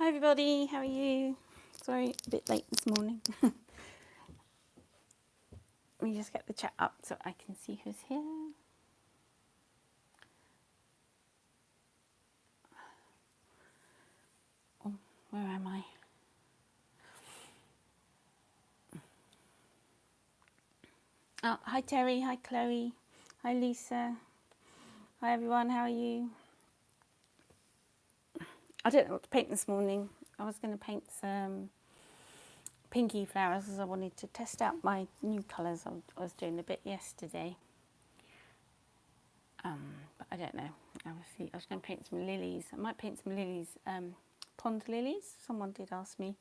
Hi everybody, how are you? Sorry, a bit late this morning. Let me just get the chat up so I can see who's here. Oh, where am I? Oh, hi Terry, hi Chloe, hi Lisa, hi everyone, how are you? I don't know what to paint this morning. I was going to paint some pinky flowers as I wanted to test out my new colours. I was doing a bit yesterday. But I don't know. I was going to paint some lilies. I might paint some lilies, pond lilies. Someone did ask me.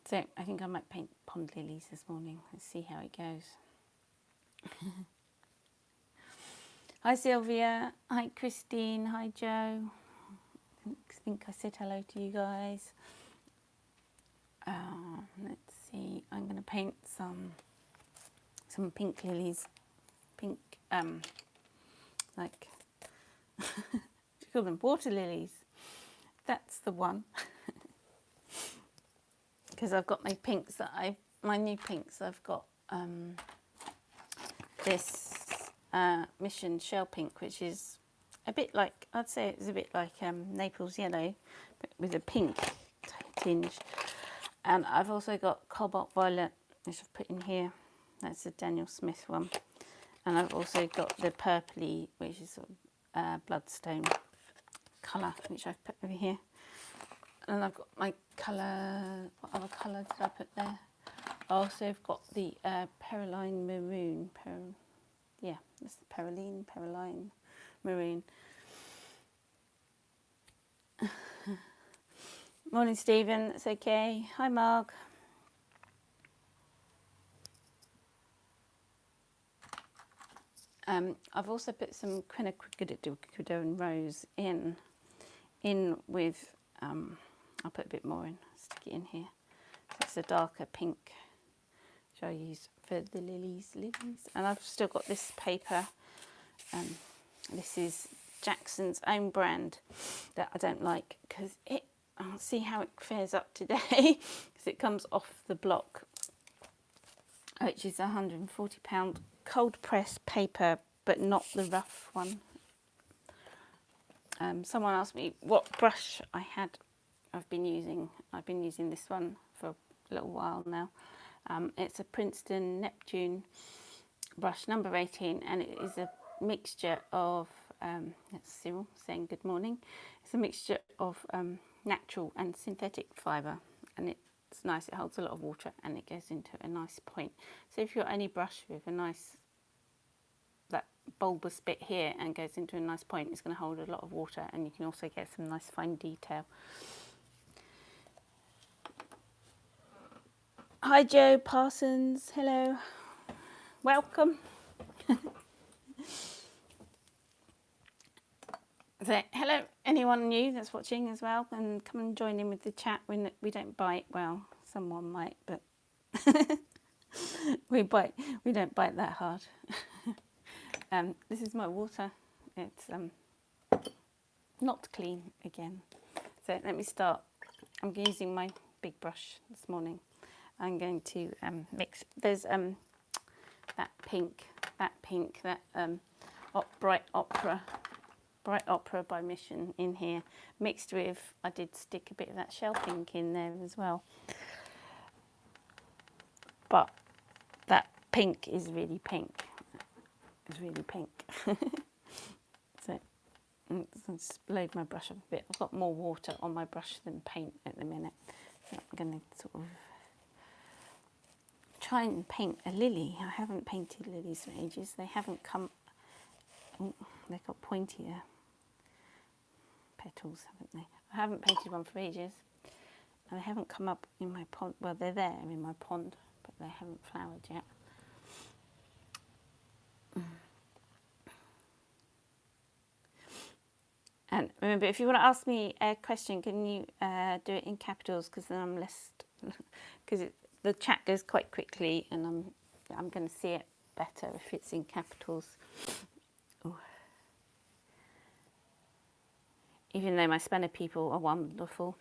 So I think I might paint pond lilies this morning. Let's see how it goes. Hi Sylvia. Hi Christine. Hi Joe. I think I said hello to you guys. Let's see. I'm going to paint some pink lilies. Pink, like, you call them water lilies. That's the one. Because I've got my pinks my new pinks. I've got this Mission Shell Pink, which is a bit like, I'd say it's a bit like Naples Yellow, but with a pink tinge. And I've also got Cobalt Violet, which I've put in here. That's a Daniel Smith one. And I've also got the purpley, which is sort of bloodstone colour, which I've put over here. And I've got my colour, what other colour did I put there? I also have got the Perylene Maroon. Yeah, that's the Perylene Maroon. Morning, Stephen. It's okay. Hi, Mark. I've also put some quinacridone rose in with. I'll put a bit more in. Stick it in here. So it's a darker pink, which I use for the lilies. And I've still got this paper. This is Jackson's own brand that I don't like because I'll see how it fares up today because it comes off the block, which is £140 cold press paper, but not the rough one. Someone asked me what brush I've been using this one for a little while now. It's a Princeton Neptune brush number 18, and it is a mixture of that's Cyril saying good morning. It's a mixture of natural and synthetic fibre, and it's nice. It holds a lot of water and it goes into a nice point. So if you've got any brush with a nice, that bulbous bit here and goes into a nice point, it's going to hold a lot of water, and you can also get some nice fine detail. Hi Joe Parsons, hello, welcome. So, hello, anyone new that's watching as well, and come and join in with the chat. We don't bite, well, someone might, but we don't bite that hard. This is my water. It's not clean again. So let me start. I'm using my big brush this morning. I'm going to mix. There's that pink, that Bright Opera by Mission in here, mixed with, I did stick a bit of that shell pink in there as well. But that pink is really pink. It's really pink. So I'll just load my brush up a bit. I've got more water on my brush than paint at the minute. So I'm going to sort of try and paint a lily. I haven't painted lilies for ages. They haven't come. Oh, they've got pointier petals, haven't they? I haven't painted one for ages, and they haven't come up in my pond. Well, they're there in my pond, but they haven't flowered yet. And remember, if you want to ask me a question, can you do it in capitals, because then I'm less, because the chat goes quite quickly, and I'm going to see it better if it's in capitals. Ooh. Even though my Spanish people are wonderful,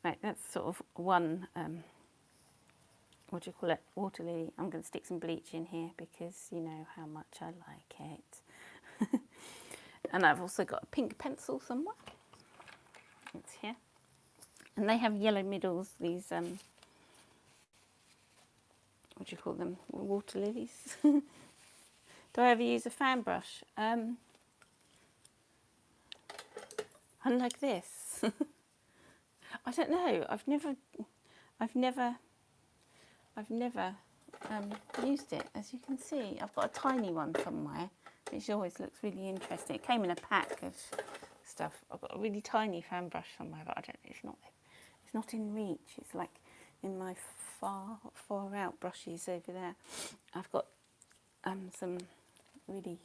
Right, that's sort of one, what do you call it, water lily. I'm going to stick some bleach in here because you know how much I like it. And I've also got a pink pencil somewhere. It's here. And they have yellow middles, these, what do you call them, water lilies. Do I ever use a fan brush? Unlike this. I don't know. I've never used it. As you can see, I've got a tiny one somewhere, which always looks really interesting. It came in a pack of stuff. I've got a really tiny fan brush somewhere, but I don't. It's not in reach. It's like in my far out brushes over there. I've got some really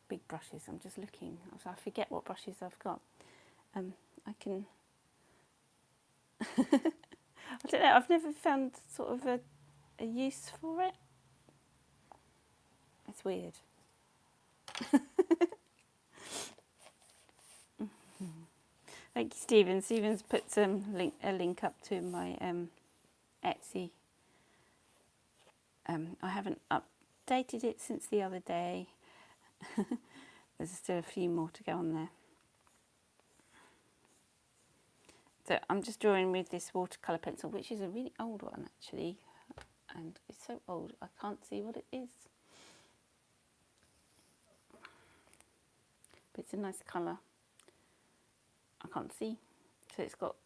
big brushes. I'm just looking. So I forget what brushes I've got. I can. I don't know. I've never found sort of a use for it. It's weird. Thank you, Stephen. Stephen's put a link up to my Etsy. I haven't updated it since the other day. There's still a few more to go on there. So I'm just drawing with this watercolour pencil, which is a really old one actually, and it's so old I can't see what it is. But it's a nice colour. I can't see, so it's got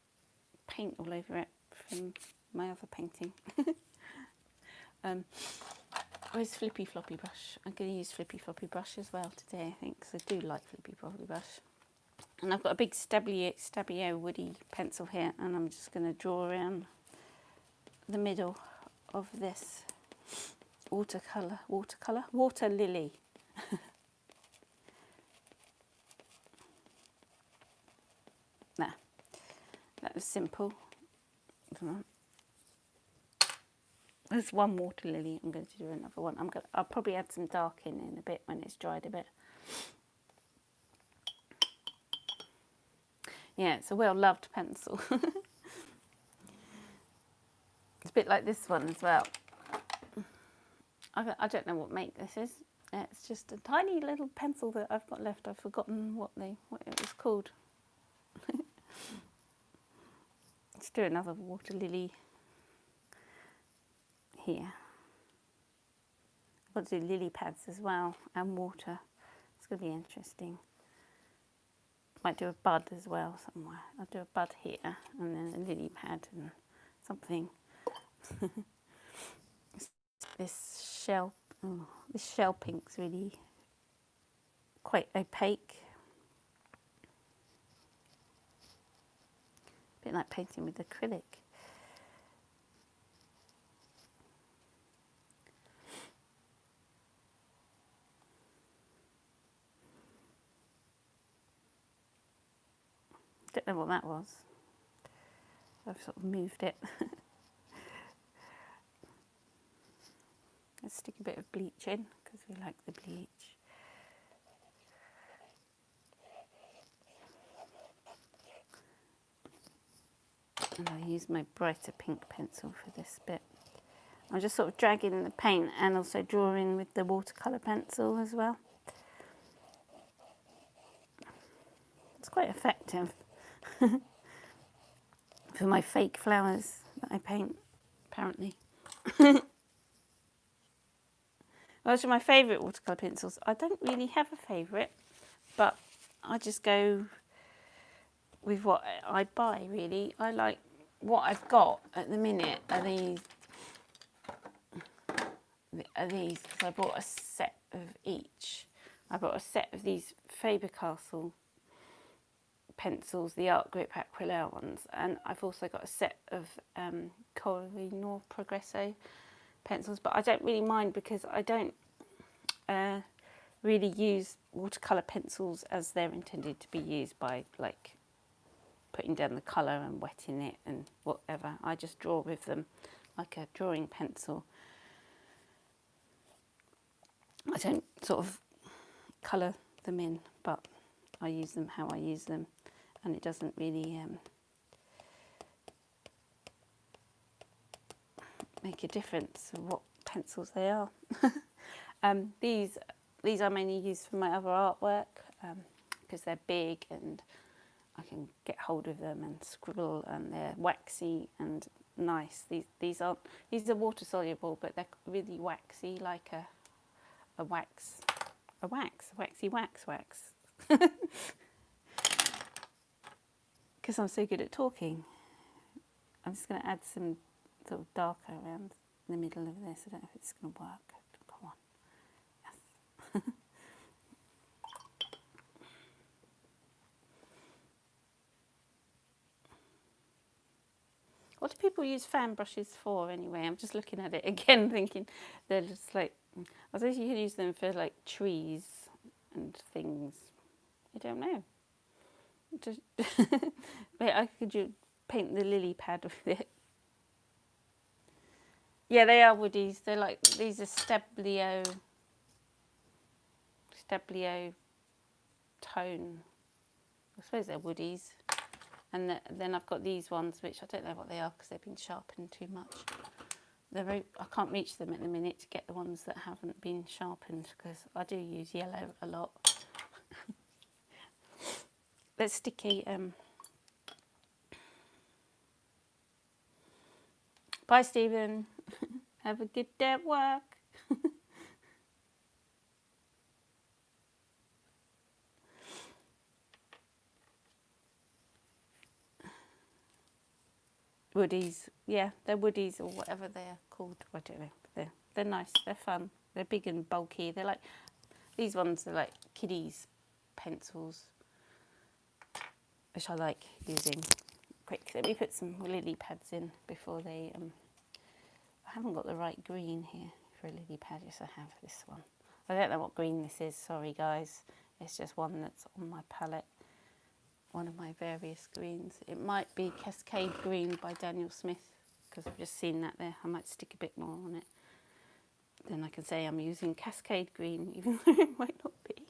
paint all over it from my other painting. Where's Flippy Floppy brush? I'm going to use Flippy Floppy brush as well today, I think, because I do like Flippy Floppy brush. And I've got a big Stabilo woody pencil here, and I'm just going to draw around the middle of this water lily. Nah, that was simple. Come on. There's one water lily. I'm going to do another one. I'll probably add some dark in a bit when it's dried a bit. Yeah, it's a well-loved pencil. It's a bit like this one as well. I don't know what make this is. It's just a tiny little pencil that I've got left. I've forgotten what it was called. Let's do another water lily here. I've got to do lily pads as well and water. It's going to be interesting. Might do a bud as well somewhere. I'll do a bud here and then a lily pad and something. This shell pink's really quite opaque. A bit like painting with acrylic. Don't know what that was. I've sort of moved it. Let's stick a bit of bleach in because we like the bleach. And I'll use my brighter pink pencil for this bit. I'm just sort of dragging the paint and also drawing with the watercolour pencil as well. It's quite effective for my fake flowers that I paint, apparently. Those are my favourite watercolour pencils. I don't really have a favourite, but I just go with what I buy, really. I like what I've got at the minute are these, because I bought a set of each. I bought a set of these Faber-Castell pencils, the Art Grip Aquarelle ones, and I've also got a set of Koh-i-Noor Progresso pencils, but I don't really mind because I don't really use watercolour pencils as they're intended to be used by, like, putting down the colour and wetting it and whatever. I just draw with them like a drawing pencil. I don't sort of colour them in, but I use them how I use them, and it doesn't really make a difference what pencils they are. These I mainly use for my other artwork because they're big and I can get hold of them and scribble, and they're waxy and nice. These are water soluble, but they're really waxy, like a waxy wax. Because I'm so good at talking, I'm just going to add some sort of darker around the middle of this. I don't know if it's going to work. Come on. Yes. What do people use fan brushes for anyway? I'm just looking at it again thinking they're just like, I suppose you could use them for like trees and things. I don't know. Just I could paint the lily pad with it. Yeah, they are woodies. They're like, these are Stablio tone. I suppose they're woodies. And then I've got these ones, which I don't know what they are because they've been sharpened too much. I can't reach them at the minute to get the ones that haven't been sharpened because I do use yellow a lot. Let's stick a... Bye, Stephen. Have a good day at work. Woodies, yeah, they're woodies or whatever they're called. I don't know. They're nice. They're fun. They're big and bulky. They're like, these ones are like kiddies' pencils, which I like using. Quick, let me put some lily pads in before they. I haven't got the right green here for a lily pad. Yes, I have this one. I don't know what green this is. Sorry, guys. It's just one that's on my palette. One of my various greens. It might be Cascade Green by Daniel Smith because I've just seen that there. I might stick a bit more on it. Then I can say I'm using Cascade Green, even though it might not be.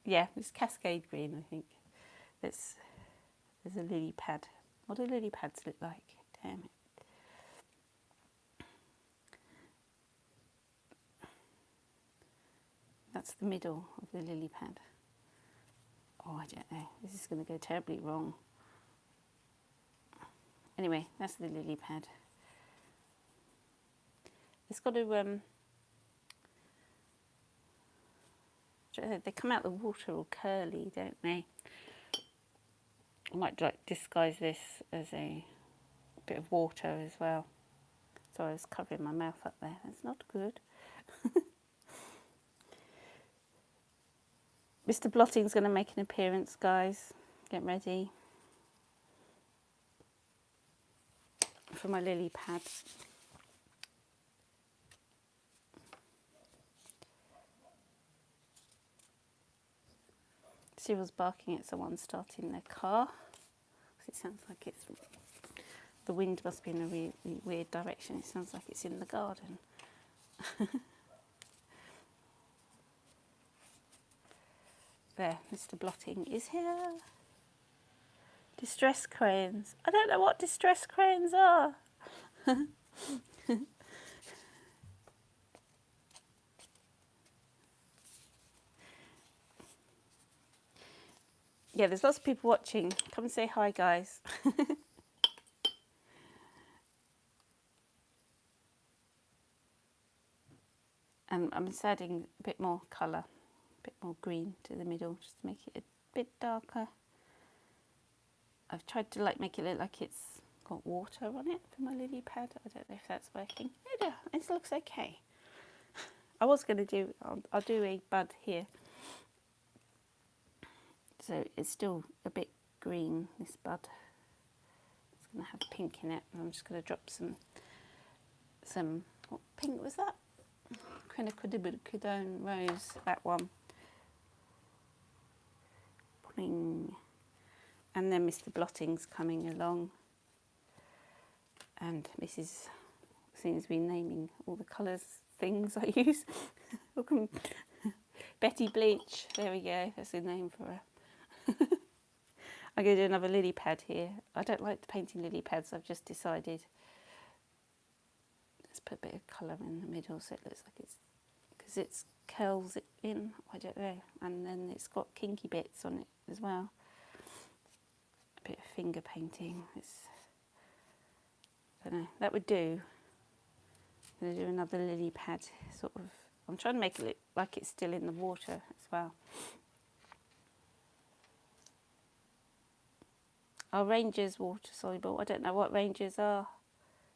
Yeah, it's Cascade Green, I think. There's a lily pad. What do lily pads look like? Damn it. That's the middle of the lily pad. Oh, I don't know. This is going to go terribly wrong. Anyway, that's the lily pad. It's got to... they come out the water all curly, don't they? I might like disguise this as a bit of water as well. Sorry, I was covering my mouth up there. That's not good. Mr. Blotting's going to make an appearance, guys. Get ready for my lily pads. Cyril's barking at someone starting their car. It sounds like it's... The wind must be in a really weird direction. It sounds like it's in the garden. There, Mr. Blotting is here. Distress crayons. I don't know what distress crayons are. Yeah, there's lots of people watching. Come and say hi, guys. And I'm just adding a bit more colour, a bit more green to the middle, just to make it a bit darker. I've tried to make it look like it's got water on it for my lily pad. I don't know if that's working. Yeah, it looks okay. I was going to do, I'll do a bud here. So it's still a bit green, this bud. It's going to have pink in it. And I'm just going to drop some, what pink was that? Quinacridone Rose, that one. Bling. And then Mr. Blotting's coming along. And Mrs. seems to be naming all the colours things I use. Betty Bleach, there we go, that's the name for her. I'm going to do another lily pad here. I don't like painting lily pads, I've just decided. Let's put a bit of colour in the middle so it looks like it's, because it curls it in, I don't know, and then it's got kinky bits on it as well. A bit of finger painting, I don't know, that would do. I'm going to do another lily pad, sort of. I'm trying to make it look like it's still in the water as well. Are Rangers water soluble? I don't know what Rangers are.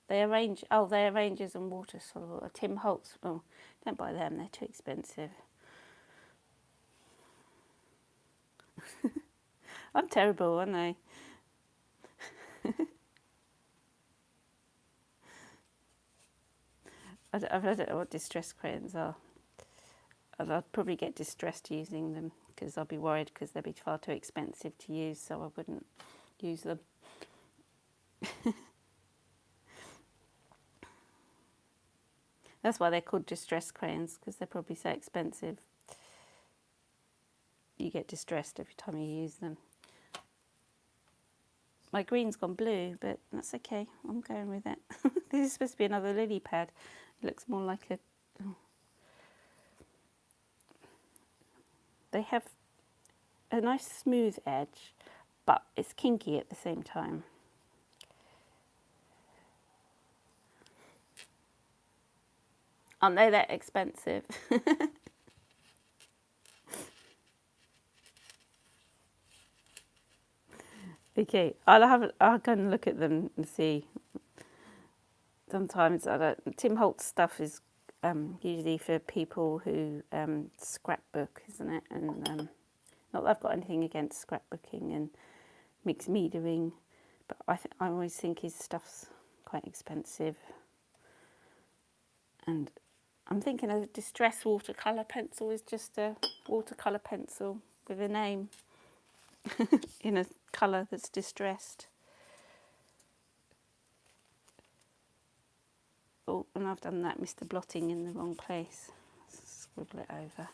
They are Rangers and water soluble. Tim Holtz. Oh, don't buy them, they're too expensive. I'm terrible, aren't I? I don't know what distress crayons are. I'd probably get distressed using them because I'll be worried because they'd be far too expensive to use, so I wouldn't use them. That's why they're called distress crayons, because they're probably so expensive. You get distressed every time you use them. My green's gone blue, but that's okay. I'm going with it. This is supposed to be another lily pad. It looks more like a... Oh. They have a nice smooth edge, but it's kinky at the same time. Aren't they that expensive? Okay, I'll go and look at them and see. Sometimes Tim Holtz stuff is usually for people who scrapbook, isn't it? And not that I've got anything against scrapbooking and mixed metering, but I always think his stuff's quite expensive. And I'm thinking a distress watercolour pencil is just a watercolour pencil with a name in a colour that's distressed. Oh, and I've done that Mr. Blotting in the wrong place. Scribble it over.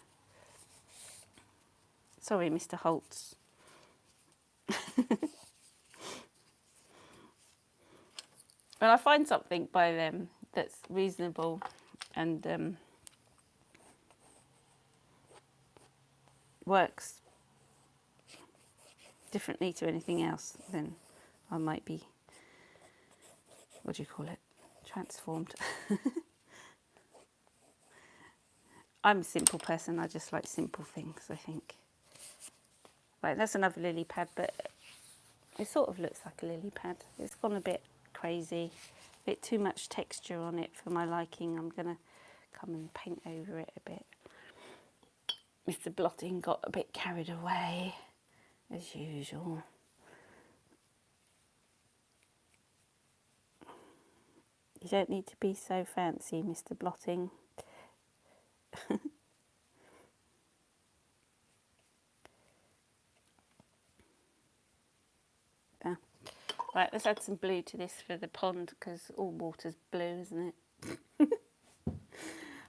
Sorry, Mr. Holtz. When I find something by them that's reasonable and works differently to anything else, then I might be, what do you call it, transformed. I'm a simple person, I just like simple things, I think. Right, that's another lily pad, but it sort of looks like a lily pad. It's gone a bit crazy, a bit too much texture on it for my liking. I'm going to come and paint over it a bit. Mr. Blotting got a bit carried away, as usual. You don't need to be so fancy, Mr. Blotting. Right, let's add some blue to this for the pond, because all water's blue, isn't it?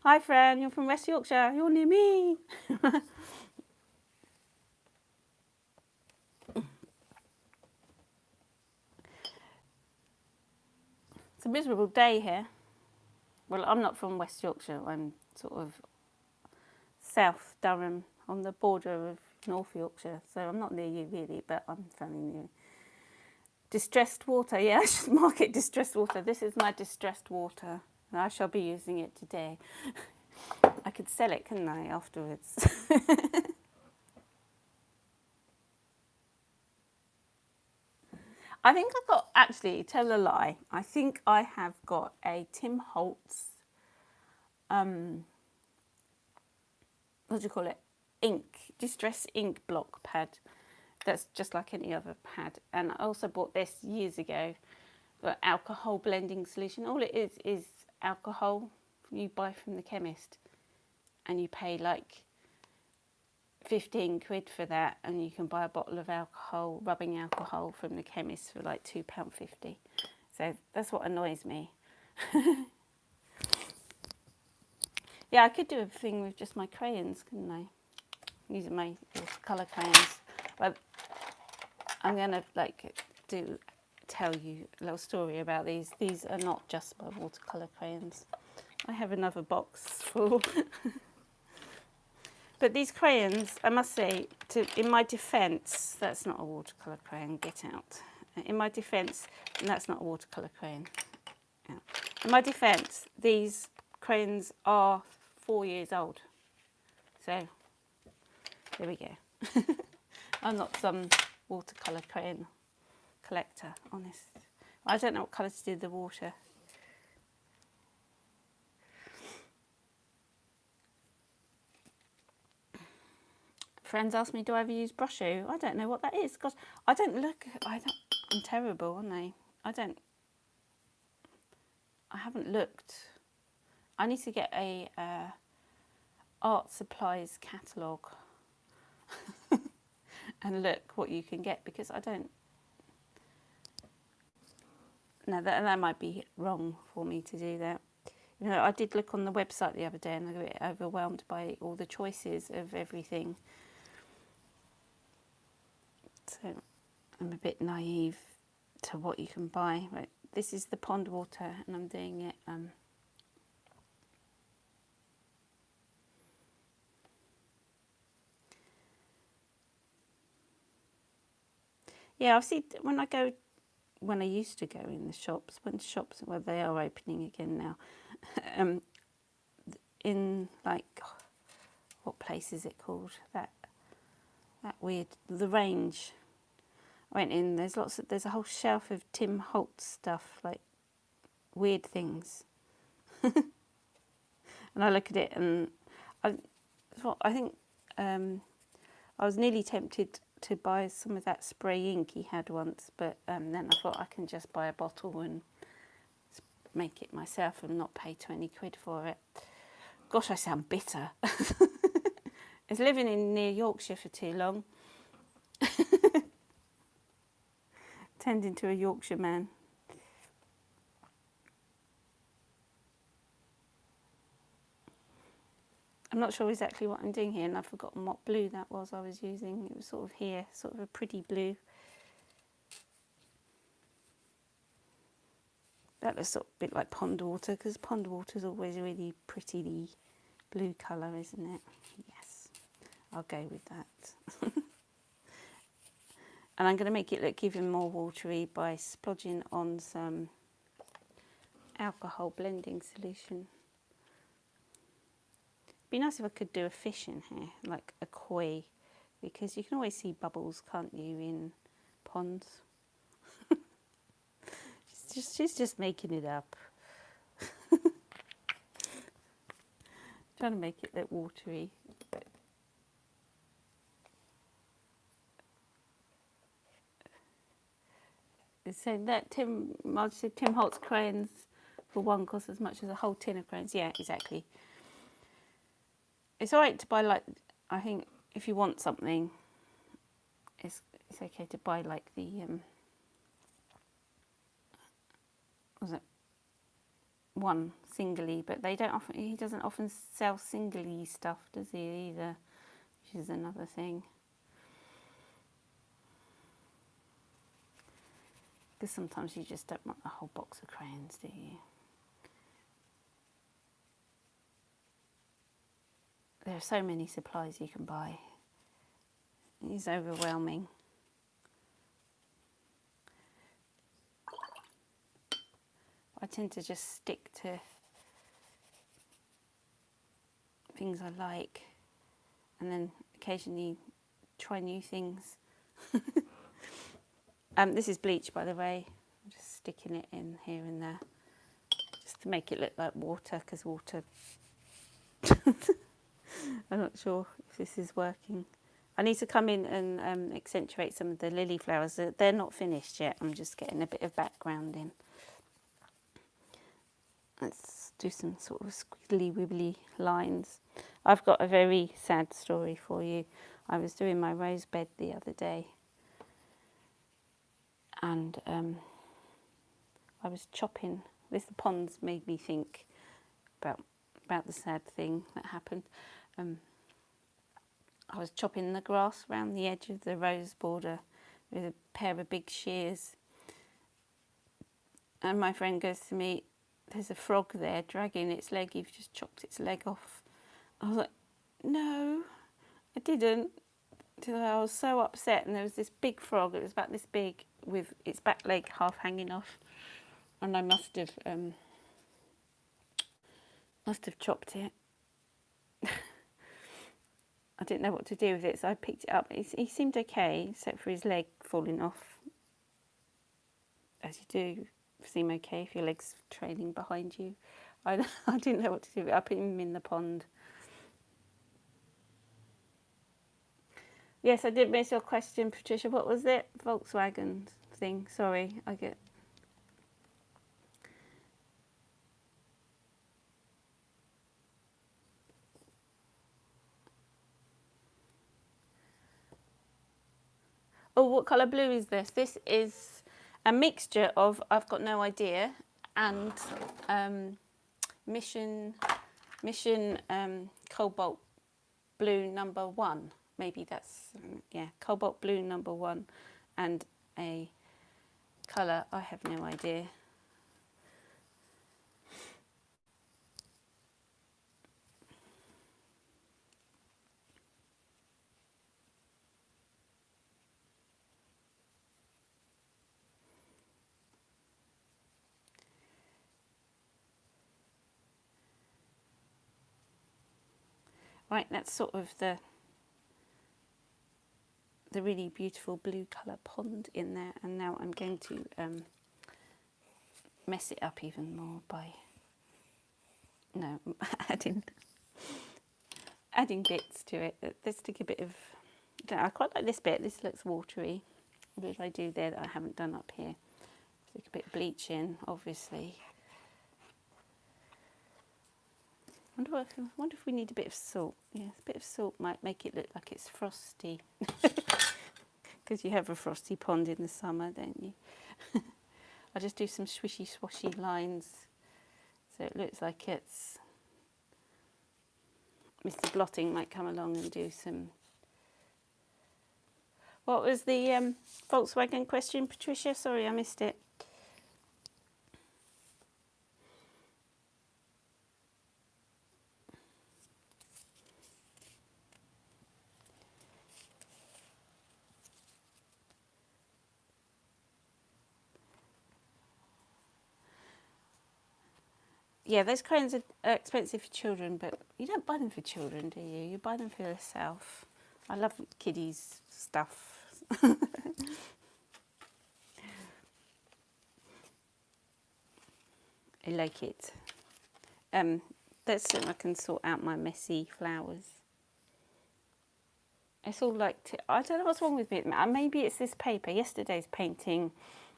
Hi, Fran, you're from West Yorkshire. You're near me. It's a miserable day here. Well, I'm not from West Yorkshire. I'm sort of South Durham, on the border of North Yorkshire. So I'm not near you, really, but I'm fairly near. Distressed water. Yeah, I should mark it distressed water. This is my distressed water. And I shall be using it today. I could sell it, couldn't I, afterwards? I think I've got, actually, tell a lie, I think I have got a Tim Holtz, what do you call it, distress ink block pad. That's just like any other pad. And I also bought this years ago, the alcohol blending solution. All it is alcohol you buy from the chemist, and you pay like 15 quid for that, and you can buy a bottle of alcohol, rubbing alcohol from the chemist for like £2.50. So that's what annoys me. Yeah, I could do a thing with just my crayons, couldn't I? Using my watercolour crayons. But I'm going to tell you a little story about these. These are not just my watercolour crayons. I have another box full. But these crayons, I must say, in my defence, that's not a watercolour crayon, get out. In my defence, that's not a watercolour crayon. Yeah. In my defence, these crayons are 4 years old. So, there we go. I'm not some watercolour crayon collector, honest. I don't know what colour to do with the water. Friends ask me, do I ever use brusho? I don't know what that is. Gosh, I'm terrible, aren't I? I haven't looked. I need to get a art supplies catalogue and look what you can get, because I don't. No, that might be wrong for me to do that. You know, I did look on the website the other day and I got a bit overwhelmed by all the choices of everything. So I'm a bit naive to what you can buy. Right, this is the pond water and I'm doing it. Yeah, I've seen when I used to go in the shops, well, they are opening again now. In like, what place is it called? That weird, the Range. I went in. There's a whole shelf of Tim Holtz stuff, like weird things. And I look at it, and I think I was nearly tempted to buy some of that spray ink he had once, but then I thought I can just buy a bottle and make it myself and not pay 20 quid for it. Gosh, I sound bitter. It's living in near Yorkshire for too long. Turned into a Yorkshire man. I'm not sure exactly what I'm doing here, and I've forgotten what blue that was I was using. It was sort of here, sort of a pretty blue. That looks sort of a bit like pond water, because pond water is always a really pretty blue colour, isn't it? Yes, I'll go with that. And I'm going to make it look even more watery by splodging on some alcohol blending solution. It'd be nice if I could do a fish in here, like a koi, because you can always see bubbles, can't you, in ponds? She's just making it up. Trying to make it look watery. So that Tim Holtz crayons for one cost as much as a whole tin of crayons. Yeah, exactly. It's alright to buy, like, I think if you want something, it's okay to buy like the was it one singly, but he doesn't often sell singly stuff, does he, either, which is another thing. Because sometimes you just don't want the whole box of crayons, do you? There are so many supplies you can buy. It's overwhelming. I tend to just stick to things I like, and then occasionally try new things. This is bleach, by the way. I'm just sticking it in here and there, just to make it look like water, because water... I'm not sure if this is working. I need to come in and accentuate some of the lily flowers. They're not finished yet. I'm just getting a bit of background in. Let's do some sort of squiggly wibbly lines. I've got a very sad story for you. I was doing my rose bed the other day, and I was chopping. The ponds made me think about about the sad thing that happened. I was chopping the grass around the edge of the rose border with a pair of big shears, and my friend goes to me, "There's a frog there dragging its leg. You've just chopped its leg off." I was like, "No, I didn't." I was so upset, and there was this big frog. It was about this big, with its back leg half hanging off, and I must have chopped it. I didn't know what to do with it, so I picked it up. He seemed okay, except for his leg falling off, as you do seem okay if your leg's trailing behind you. I didn't know what to do with it. I put him in the pond. Yes, I did miss your question, Patricia. What was it? Volkswagen thing. Sorry, I get... Oh, what colour blue is this? This is a mixture of I've got no idea and Mission Cobalt Blue #1. Maybe that's, yeah, Cobalt Blue #1 and a colour, I have no idea. Right, that's sort of the really beautiful blue colour pond in there, and now I'm going to mess it up even more by adding bits to it. Let's take a bit of... I quite like this bit. This looks watery. What did I do there that I haven't done up here? Stick a bit of bleach in, obviously. Wonder if we need a bit of salt. Yes, a bit of salt might make it look like it's frosty. Because you have a frosty pond in the summer, don't you? I'll just do some swishy swashy lines so it looks like it's... Mr. Blotting might come along and do some... What was the Volkswagen question, Patricia? Sorry, I missed it. Yeah, those kinds are expensive for children, but you don't buy them for children, do you? You buy them for yourself. I love kiddies stuff. I like it. That's so I can sort out my messy flowers. It's all like... I don't know what's wrong with me. Maybe it's this paper. Yesterday's painting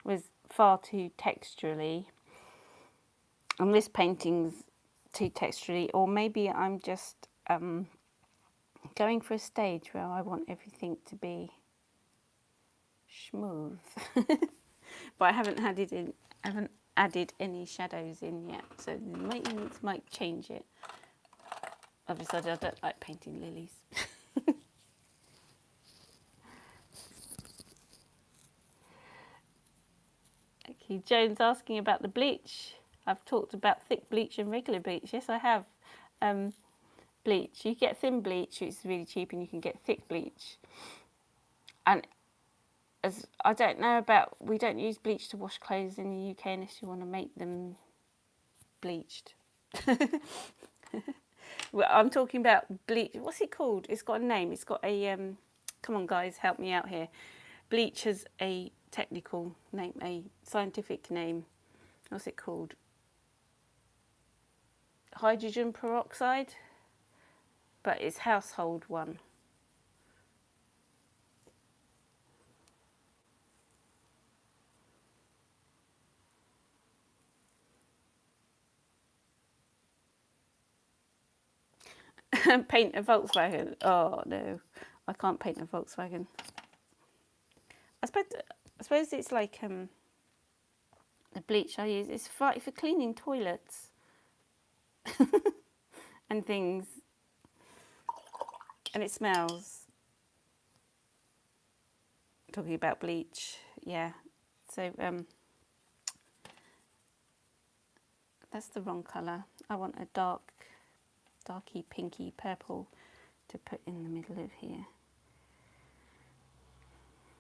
was far too texturally. And this painting's too texturally, or maybe I'm just going for a stage where I want everything to be smooth. But I haven't added any shadows in yet, so the maintenance might change it. Obviously, I don't like painting lilies. Okay, Joan's asking about the bleach. I've talked about thick bleach and regular bleach. Yes, I have. Bleach. You get thin bleach, which is really cheap, and you can get thick bleach. And as I don't know about, we don't use bleach to wash clothes in the UK unless you want to make them bleached. Well, I'm talking about bleach. What's it called? It's got a name. It's got a... come on, guys, help me out here. Bleach has a technical name, a scientific name. What's it called? Hydrogen peroxide, but it's household one. Paint a Volkswagen. Oh no, I can't paint a Volkswagen. I suppose it's like the bleach I use is for cleaning toilets. and things, and it smells. Talking about bleach, yeah. So that's the wrong colour. I want a darky pinky purple to put in the middle of here.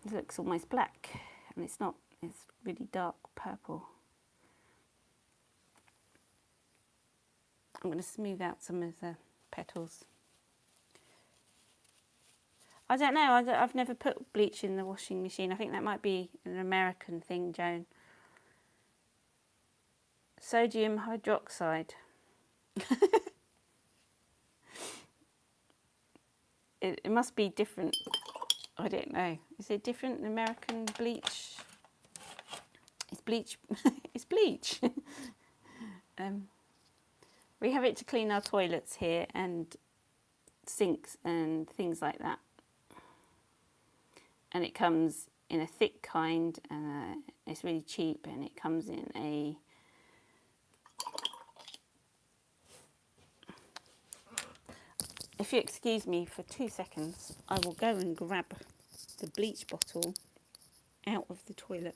It looks almost black, and it's not. It's really dark purple. I'm going to smooth out some of the petals. I don't know. I've never put bleach in the washing machine. I think that might be an American thing, Joan. Sodium hydroxide. It must be different. I don't know. Is it different in American bleach? It's bleach. It's bleach. We have it to clean our toilets here and sinks and things like that. And it comes in a thick kind, and it's really cheap, and it comes in a if you excuse me for 2 seconds, I will go and grab the bleach bottle out of the toilet.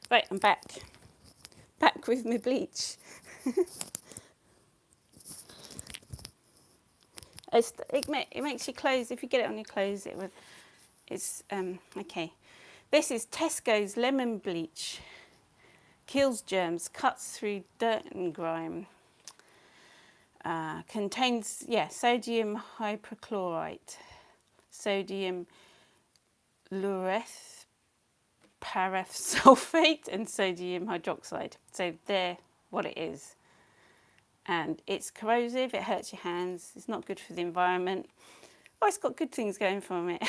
Right, I'm back. Back with my bleach. It makes your clothes, if you get it on your clothes, it's okay. This is Tesco's lemon bleach. Kills germs, cuts through dirt and grime. Contains, sodium hypochlorite, sodium laureth, parasulfate, and sodium hydroxide. So they're what it is. And it's corrosive, it hurts your hands, it's not good for the environment. Oh, it's got good things going from it.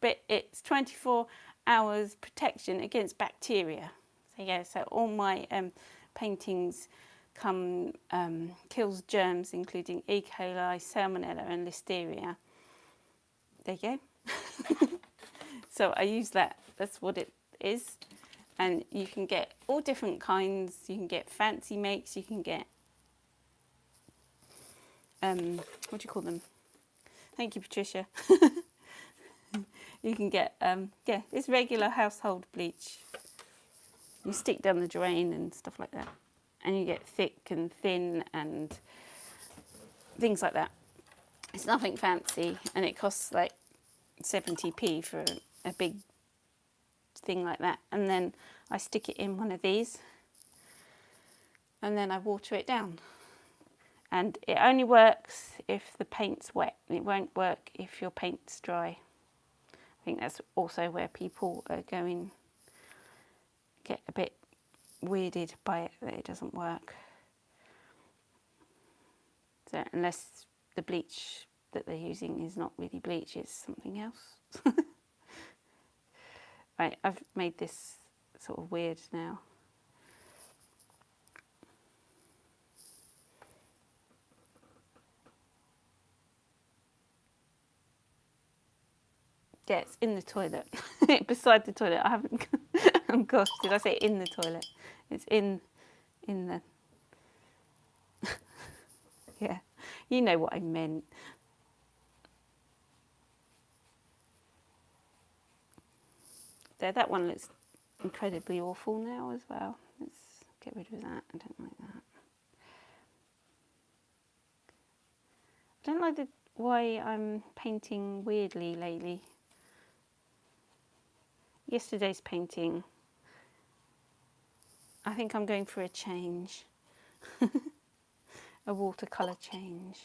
But it's 24 hours protection against bacteria. So yeah, so all my paintings kills germs, including E. coli, salmonella, and listeria. There you go. So I use that. That's what it is. And you can get all different kinds. You can get fancy makes. You can get, what do you call them? Thank you, Patricia. You can get, it's regular household bleach. You stick down the drain and stuff like that. And you get thick and thin and things like that. It's nothing fancy, and it costs like 70p for a big thing like that. And then I stick it in one of these, and then I water it down. And it only works if the paint's wet. It won't work if your paint's dry. I think that's also where people are get a bit weirded by it, that it doesn't work. So unless the bleach that they're using is not really bleach, it's something else. Right, I've made this sort of weird now. Yeah, it's in the toilet. Beside the toilet. I haven't oh gosh, did I say in the toilet? It's in the yeah. You know what I meant. There, that one looks incredibly awful now as well. Let's get rid of that. I don't like that. I don't like the way I'm painting weirdly lately. Yesterday's painting, I think I'm going for a change. A watercolour change.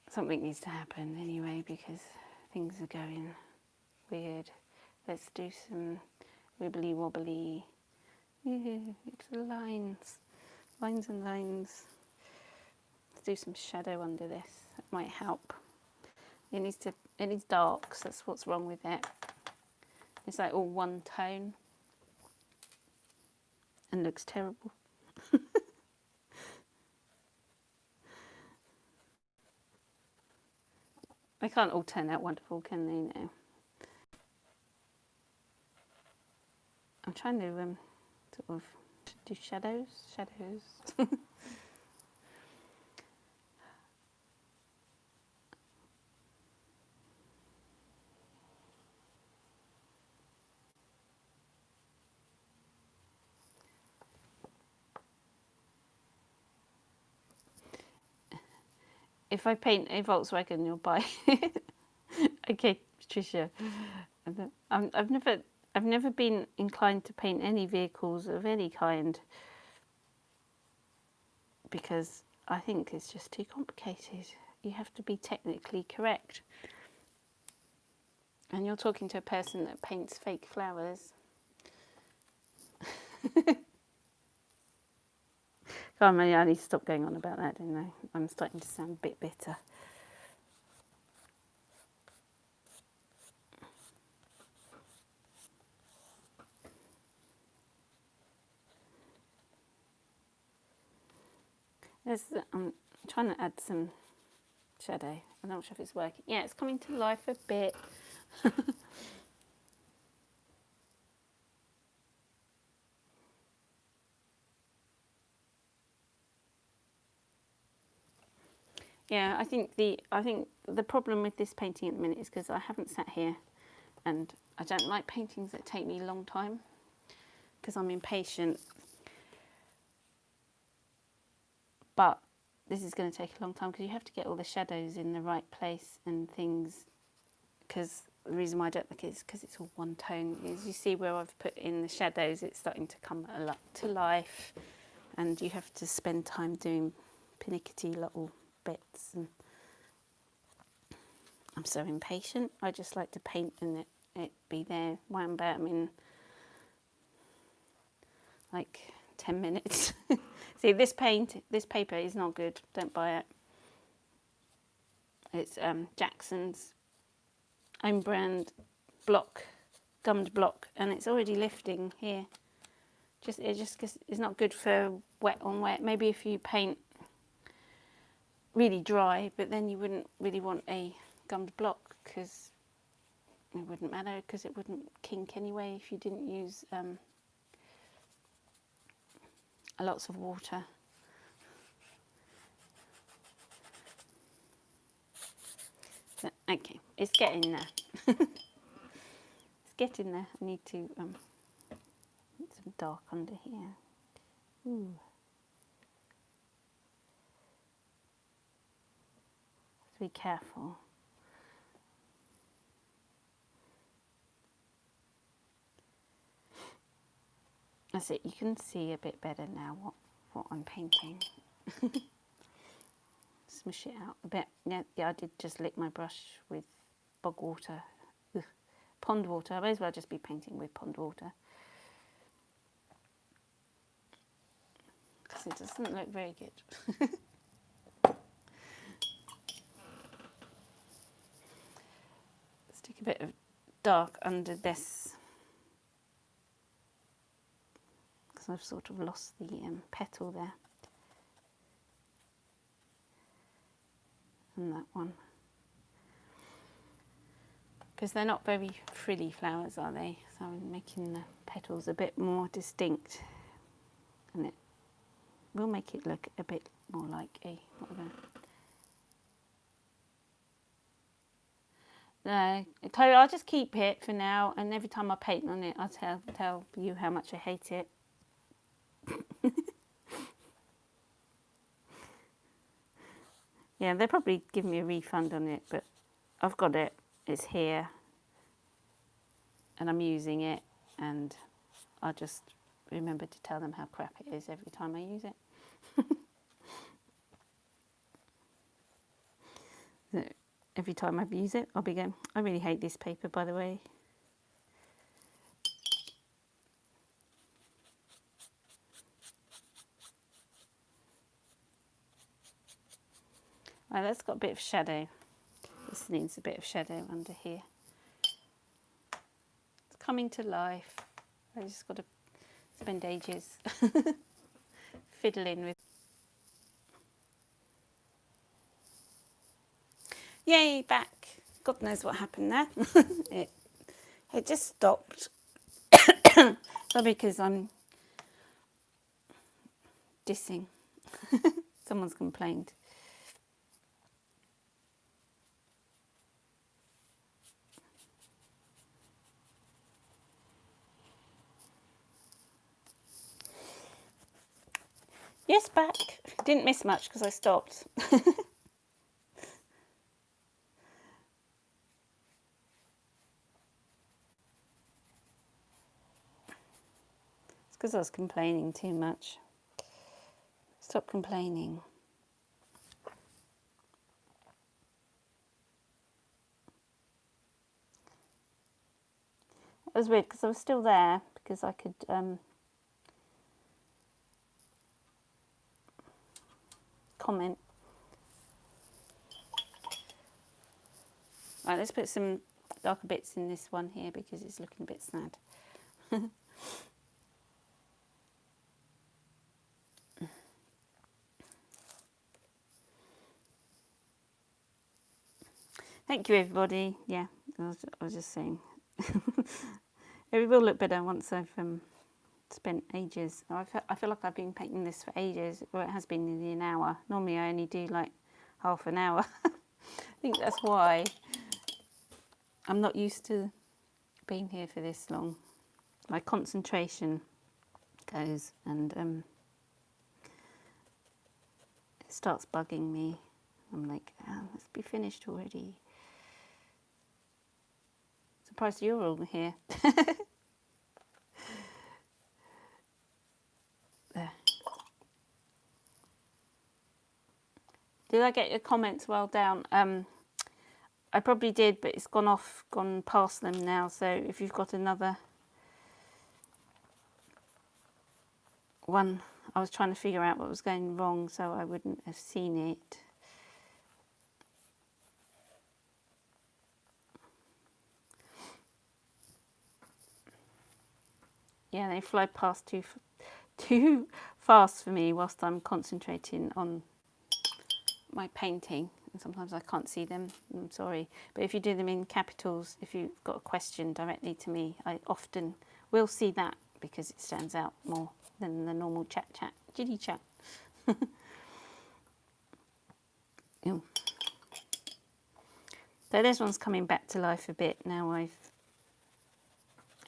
Something needs to happen anyway, because things are going weird. Let's do some wibbly wobbly. It's lines, lines and lines. Let's do some shadow under this. That might help. It needs darks. That's what's wrong with it. It's like all one tone and looks terrible. They can't all turn out wonderful, can they? No. I'm trying to sort of do shadows. If I paint a Volkswagen, you'll buy it. Okay, Patricia. I've never been inclined to paint any vehicles of any kind because I think it's just too complicated. You have to be technically correct. And you're talking to a person that paints fake flowers. God, I need to stop going on about that, don't I? I'm starting to sound a bit bitter. I'm trying to add some shadow. I'm not sure if it's working. Yeah, it's coming to life a bit. Yeah, I think the problem with this painting at the minute is because I haven't sat here, and I don't like paintings that take me a long time because I'm impatient. But this is going to take a long time because you have to get all the shadows in the right place and things. Because the reason why I don't like it is because it's all one tone. As you see where I've put in the shadows, it's starting to come a lot to life, and you have to spend time doing pernickety little bits. And I'm so impatient. I just like to paint and it be there, wham bam, in like 10 minutes. See, this paper is not good. Don't buy it. It's Jackson's own brand block, gummed block, and it's already lifting here. It's not good for wet on wet. Maybe if you paint really dry, but then you wouldn't really want a gummed block because it wouldn't matter because it wouldn't kink anyway if you didn't use lots of water. So, okay, it's getting there. It's getting there. I need to put some dark under here. Ooh. Be careful. That's it. You can see a bit better now what I'm painting. Smush it out a bit. Yeah, I did just lick my brush with bog water. Ugh. Pond water. I may as well just be painting with pond water. Because it doesn't look very good. Stick a bit of dark under this. Because I've sort of lost the petal there. And that one. Because they're not very frilly flowers, are they? So I'm making the petals a bit more distinct. And it will make it look a bit more like a... No, Chloe, I'll just keep it for now. And every time I paint on it, I'll tell you how much I hate it. Yeah, they'll probably give me a refund on it, but I've got it. It's here. And I'm using it. And I'll just remember to tell them how crap it is every time I use it. So every time I use it, I'll be going, I really hate this paper, by the way. Right, that's got a bit of shadow. This needs a bit of shadow under here. It's coming to life. I just got to spend ages fiddling with. Yay, back. God knows what happened there. it just stopped. Probably because I'm dissing. Someone's complained. Yes, back. Didn't miss much because I stopped. It's because I was complaining too much. Stop complaining. It was weird because I was still there because I could comment. Right, let's put some darker bits in this one here because it's looking a bit sad. Thank you, everybody. Yeah, I was just saying. It will look better once I've spent ages. I feel like I've been painting this for ages. Well, it has been nearly an hour. Normally I only do like half an hour. I think that's why I'm not used to being here for this long. My concentration goes and it starts bugging me. I'm like, oh, let's be finished already. Surprised you're all here. There. Did I get your comments well down? I probably did, but it's gone past them now. So if you've got another one, I was trying to figure out what was going wrong so I wouldn't have seen it. Yeah, they fly past too fast for me whilst I'm concentrating on my painting, and sometimes I can't see them. I'm sorry, but if you do them in capitals, if you've got a question directly to me, I often will see that because it stands out more than the normal chat, jitty chat. Yeah. So this one's coming back to life a bit now. I've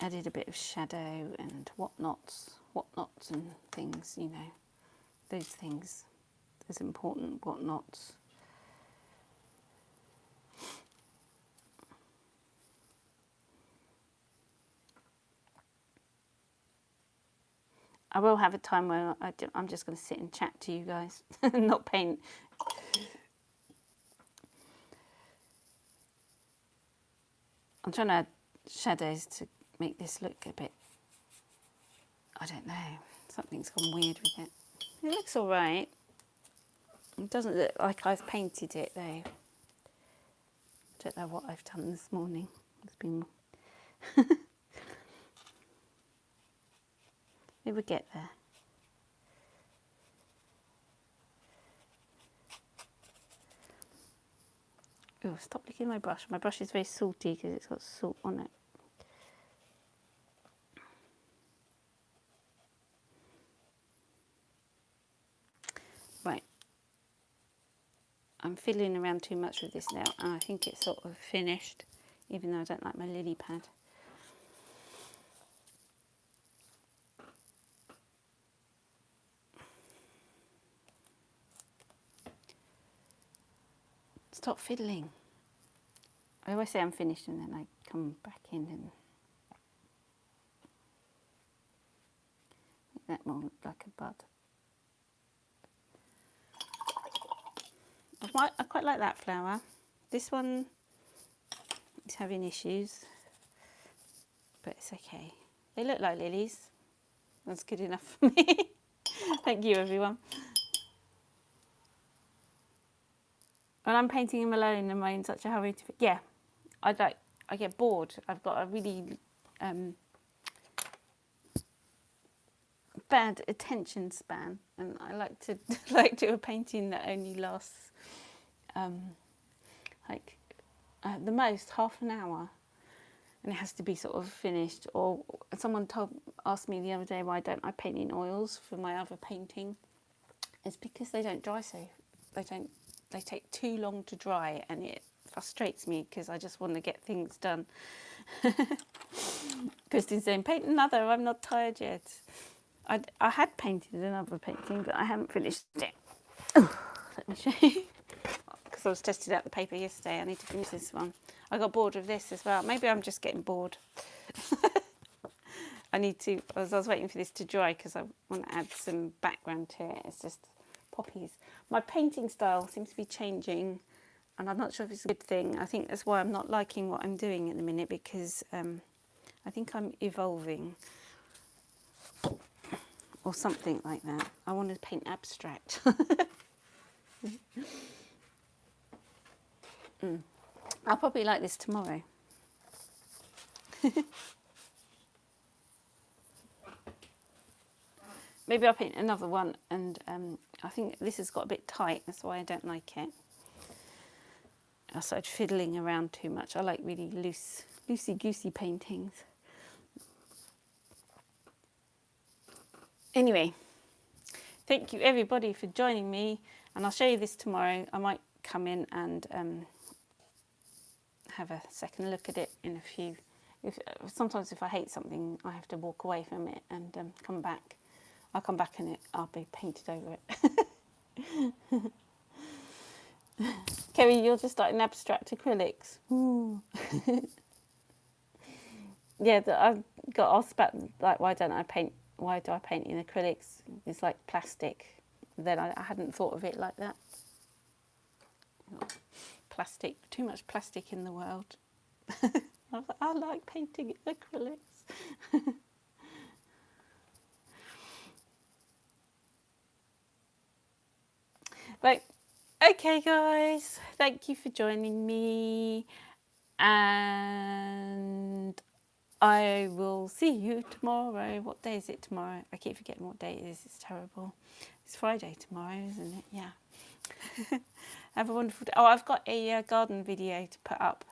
added a bit of shadow and whatnots and things, you know, those things, those important whatnots. I will have a time where I'm just going to sit and chat to you guys and not paint. I'm trying to add shadows to make this look a bit, I don't know, something's gone weird with it. It looks all right. It doesn't look like I've painted it though. Don't know what I've done this morning. It's been... It would get there. Oh, stop licking my brush. My brush is very salty because it's got salt on it. Right. I'm fiddling around too much with this now, and I think it's sort of finished, even though I don't like my lily pad. Stop fiddling. I always say I'm finished and then I come back in and make that more look like a bud. I quite like that flower. This one is having issues, but it's okay. They look like lilies. That's good enough for me. Thank you, everyone. when I'm painting them alone, am I in such a hurry to? Yeah, I get bored. I've got a really bad attention span, and I like to like do a painting that only lasts like the most half an hour, and it has to be sort of finished. Or someone asked me the other day, why don't I paint in oils for my other painting? It's because they don't dry so they take too long to dry, and it frustrates me because I just want to get things done. Kristen's saying, paint another, I'm not tired yet. I had painted another painting, but I haven't finished it. Oh, let me show you. Because I was testing out the paper yesterday, I need to finish this one. I got bored of this as well. Maybe I'm just getting bored. I need to, as I was waiting for this to dry, because I want to add some background to it. It's just poppies. My painting style seems to be changing, and I'm not sure if it's a good thing. I think that's why I'm not liking what I'm doing at the minute, because I think I'm evolving. Or something like that. I want to paint abstract. I'll probably like this tomorrow. Maybe I'll paint another one, and I think this has got a bit tight, that's why I don't like it. I started fiddling around too much. I like really loosey-goosey paintings. Anyway, thank you everybody for joining me, and I'll show you this tomorrow. I might come in and have a second look at it in a few. Sometimes if I hate something, I have to walk away from it and come back. I'll come back and I'll be painted over it. Kerry, you're just starting abstract acrylics. Yeah, I've got asked about, like, why do I paint in acrylics? It's like plastic. Then I hadn't thought of it like that. Plastic, too much plastic in the world. I like painting acrylics. Right, okay guys, thank you for joining me, and I will see you tomorrow. What day is it tomorrow? I keep forgetting what day it is, it's terrible. It's Friday tomorrow, isn't it? Yeah. Have a wonderful day. Oh, I've got a garden video to put up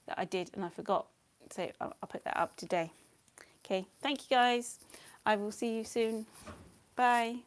that I did and I forgot, so I'll put that up today. Okay, thank you guys. I will see you soon. Bye.